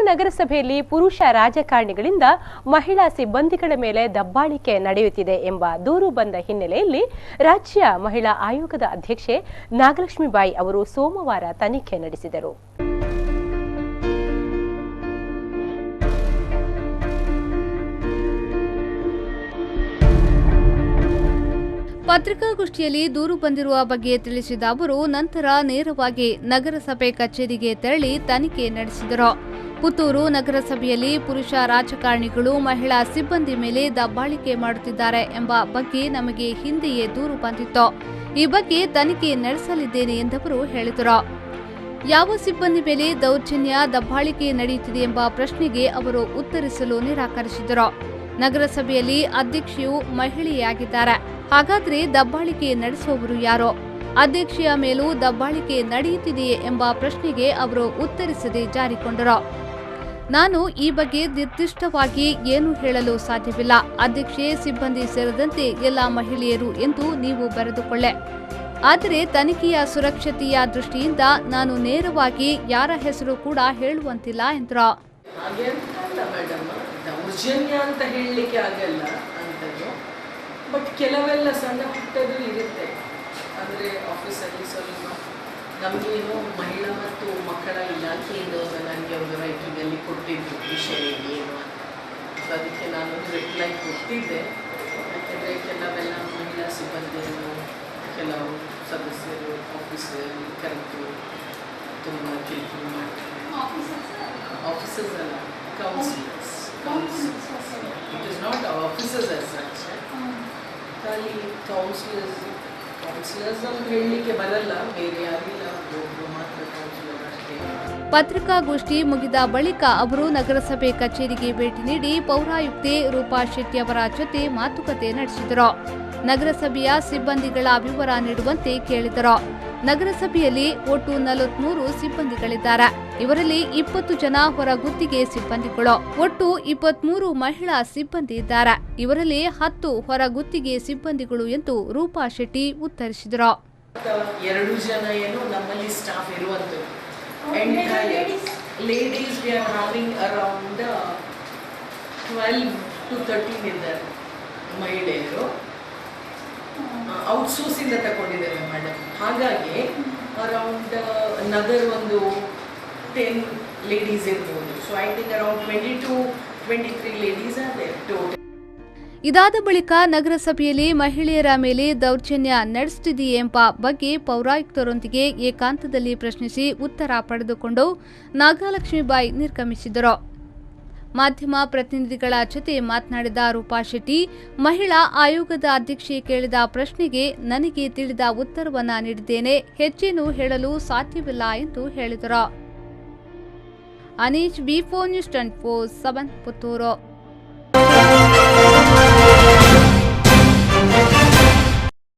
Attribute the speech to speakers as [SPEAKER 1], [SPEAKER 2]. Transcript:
[SPEAKER 1] ನಗರಸಭೆಯಲ್ಲಿ ಪುರುಷ ರಾಜಕಾರಣಿಗಳಿಂದ ಮಹಿಳಾ ಸಿಬ್ಬಂದಿಗಳ ಮೇಲೆ ದಬ್ಬಾಳಿಕೆ ನಡೆಯುತ್ತಿದೆ ಎಂಬ ದೂರು ಬಂದ ಹಿನ್ನೆಲೆಯಲ್ಲಿ ರಾಜ್ಯ ಮಹಿಳಾ ಆಯೋಗದ ಅಧ್ಯಕ್ಷೆ ನಾಗಲಕ್ಷ್ಮೀಬಾಯಿ ಅವರು ಸೋಮವಾರ ತನಿಖೆ ನಡೆಸಿದರು.
[SPEAKER 2] ಪತ್ರಿಕಾಗೋಷ್ಠಿಯಲ್ಲಿ ದೂರು ಬಂದಿರುವ ಬಗ್ಗೆ ತಿಳಿಸಿದ ಅವರು ನಂತರ ನೇರವಾಗಿ ನಗರಸಭೆ ಕಚೇರಿಗೆ ತೆರಳಿ ತನಿಖೆ ನಡೆಸಿದರು. ಪುತ್ತೂರು ನಗರಸಭೆಯಲ್ಲಿ ಪುರುಷ ರಾಜಕಾರಣಿಗಳು ಮಹಿಳಾ ಸಿಬ್ಬಂದಿ ಮೇಲೆ ದಬ್ಬಾಳಿಕೆ ಮಾಡುತ್ತಿದ್ದಾರೆ ಎಂಬ ಬಗ್ಗೆ ನಮಗೆ ಹಿಂದೆಯೇ ದೂರು ಬಂದಿತ್ತು. ಈ ಬಗ್ಗೆ ತನಿಖೆ ನಡೆಸಲಿದ್ದೇನೆ ಎಂದವರು ಹೇಳಿದರು. ಯಾವ ಸಿಬ್ಬಂದಿ ಮೇಲೆ ದೌರ್ಜನ್ಯ ದಬ್ಬಾಳಿಕೆ ನಡೆಯುತ್ತಿದೆ ಎಂಬ ಪ್ರಶ್ನೆಗೆ ಅವರು ಉತ್ತರಿಸಲು ನಿರಾಕರಿಸಿದರು. ನಗರಸಭೆಯಲ್ಲಿ ಅಧ್ಯಕ್ಷೆಯು ಮಹಿಳೆಯಾಗಿದ್ದಾರೆ. ಹಾಗಾದ್ರೆ ದಬ್ಬಾಳಿಕೆ ನಡೆಸುವವರು ಯಾರೋ? ಅಧ್ಯಕ್ಷೆಯ ಮೇಲೂ ದಬ್ಬಾಳಿಕೆ ನಡೆಯುತ್ತಿದೆಯೇ ಎಂಬ ಪ್ರಶ್ನೆಗೆ ಅವರು ಉತ್ತರಿಸದೆ ಜಾರಿಕೊಂಡರು. ನಾನು ಈ ಬಗ್ಗೆ ನಿರ್ದಿಷ್ಟವಾಗಿ ಏನು ಹೇಳಲು ಸಾಧ್ಯವಿಲ್ಲ. ಅಧ್ಯಕ್ಷೆ, ಸಿಬ್ಬಂದಿ ಸೇರಿದಂತೆ ಎಲ್ಲ ಮಹಿಳೆಯರು ಎಂದು ನೀವು ಬರೆದುಕೊಳ್ಳೆ. ಆದರೆ ತನಿಖೆಯ ಸುರಕ್ಷತೆಯ ದೃಷ್ಟಿಯಿಂದ ನಾನು ನೇರವಾಗಿ ಯಾರ ಹೆಸರು ಕೂಡ ಹೇಳುವಂತಿಲ್ಲ ಎಂದರು.
[SPEAKER 3] ದೌರ್ಜನ್ಯ ಅಂತ ಹೇಳಲಿಕ್ಕೆ ಆಗಲ್ಲ ಅಂತದ್ದು, ಬಟ್ ಕೆಲವೆಲ್ಲ ಸಣ್ಣ ಪುಟ್ಟದು ಇರುತ್ತೆ. ಅಂದರೆ ಆಫೀಸಲ್ಲಿ ಸ್ವಲ್ಪ ನಮಗೇನು ಮಹಿಳಾ ಮತ್ತು ಮಕ್ಕಳ ಇಲಾಖೆಯಿಂದ ನನಗೆ ಒಂದು ರೈಟಿಂಗಲ್ಲಿ ಕೊಟ್ಟಿದ್ದು ವಿಷಯ ಏನು ಅಂತ. ಅದಕ್ಕೆ ನಾನು ರಿಪ್ಲೈ ಕೊಟ್ಟಿದ್ದೆ. ಯಾಕೆಂದರೆ ಕೆಲವೆಲ್ಲ ಮಹಿಳಾ ಸಿಬ್ಬಂದಿಯನ್ನು ಕೆಲವು ಸದಸ್ಯರು ಆಫೀಸಲ್ಲಿ ಕರೆದು ತುಂಬ ಕಿರಿಕಿರಿ ಮಾಡ್ತಾರೆ. ಆಫೀಸರ್ಸ್ ಅಲ್ಲ, councillors. It is not officers as such. ಖಾಲಿ ಕೌನ್ಸಿಲರ್ಸ್ ಅಂತ ಹೇಳಲಿಕ್ಕೆ ಬರಲ್ಲ, ಬೇರೆ ಯಾರಿಲ್ಲ, ಒಬ್ಬರು ಮಾತ್ರ ಕೌನ್ಸಿಲರ್ ಅಷ್ಟೇ.
[SPEAKER 2] ಪತ್ರಿಕಾಗೋಷ್ಠಿ ಮುಗಿದ ಬಳಿಕ ಅವರು ನಗರಸಭೆ ಕಚೇರಿಗೆ ಭೇಟಿ ನೀಡಿ ಪೌರಾಯುಕ್ತೆ ರೂಪಾ ಶೆಟ್ಟಿ ಅವರ ಜೊತೆ ಮಾತುಕತೆ ನಡೆಸಿದರು. ನಗರಸಭೆಯ ಸಿಬ್ಬಂದಿಗಳ ವಿವರ ನೀಡುವಂತೆ ಕೇಳಿದರು. ನಗರಸಭೆಯಲ್ಲಿ ಒಟ್ಟು 43 ಸಿಬ್ಬಂದಿಗಳಿದ್ದಾರೆ. ಇವರಲ್ಲಿ 20 ಜನ ಹೊರಗುತ್ತಿಗೆ ಸಿಬ್ಬಂದಿಗಳು. ಒಟ್ಟು 23 ಮಹಿಳಾ ಸಿಬ್ಬಂದಿ ಇದ್ದಾರೆ. ಇವರಲ್ಲಿ 10 ಹೊರಗುತ್ತಿಗೆ ಸಿಬ್ಬಂದಿಗಳು ಎಂದು ರೂಪಾ ಶೆಟ್ಟಿ ಉತ್ತರಿಸಿದರು.
[SPEAKER 3] 2 ಜನ ಏನು ನಮ್ಮಲ್ಲಿ ಸ್ಟಾಫ್ ಇರುವಂಥದ್ದು. Ladies we are having around 12 to 13 ಇದ್ದಾರೆ ಮಹಿಳೆಯರು. ಔಟ್ಸೋರ್ಸಿಂದ ತಗೊಂಡಿದ್ದೇವೆ ಮೇಡಮ್. ಹಾಗಾಗಿ ಅರೌಂಡ್ ನಗರ್ ಒಂದು 10 ಲೇಡೀಸ್ ಇರ್ಬೋದು. So I think around 20 to 23 ladies are there total.
[SPEAKER 2] ಇದಾದ ಬಳಿಕ ನಗರಸಭೆಯಲ್ಲಿ ಮಹಿಳೆಯರ ಮೇಲೆ ದೌರ್ಜನ್ಯ ನಡೆಸುತ್ತಿದೆಯೇ ಎಂಬ ಬಗ್ಗೆ ಪೌರಾಯುಕ್ತರೊಂದಿಗೆ ಏಕಾಂತದಲ್ಲಿ ಪ್ರಶ್ನಿಸಿ ಉತ್ತರ ಪಡೆದುಕೊಂಡು ನಾಗಲಕ್ಷ್ಮೀಬಾಯಿ ನಿರ್ಗಮಿಸಿದರು. ಮಾಧ್ಯಮ ಪ್ರತಿನಿಧಿಗಳ ಜೊತೆ ಮಾತನಾಡಿದ ರೂಪಾ ಶೆಟ್ಟಿ, ಮಹಿಳಾ ಆಯೋಗದ ಅಧ್ಯಕ್ಷೆ ಕೇಳಿದ ಪ್ರಶ್ನೆಗೆ ನನಗೆ ತಿಳಿದ ಉತ್ತರವನ್ನ ನೀಡಿದ್ದೇನೆ, ಹೆಚ್ಚೇನು ಹೇಳಲು ಸಾಧ್ಯವಿಲ್ಲ ಎಂದು ಹೇಳಿದರು. Anish, B4 News 24/7 Puttur.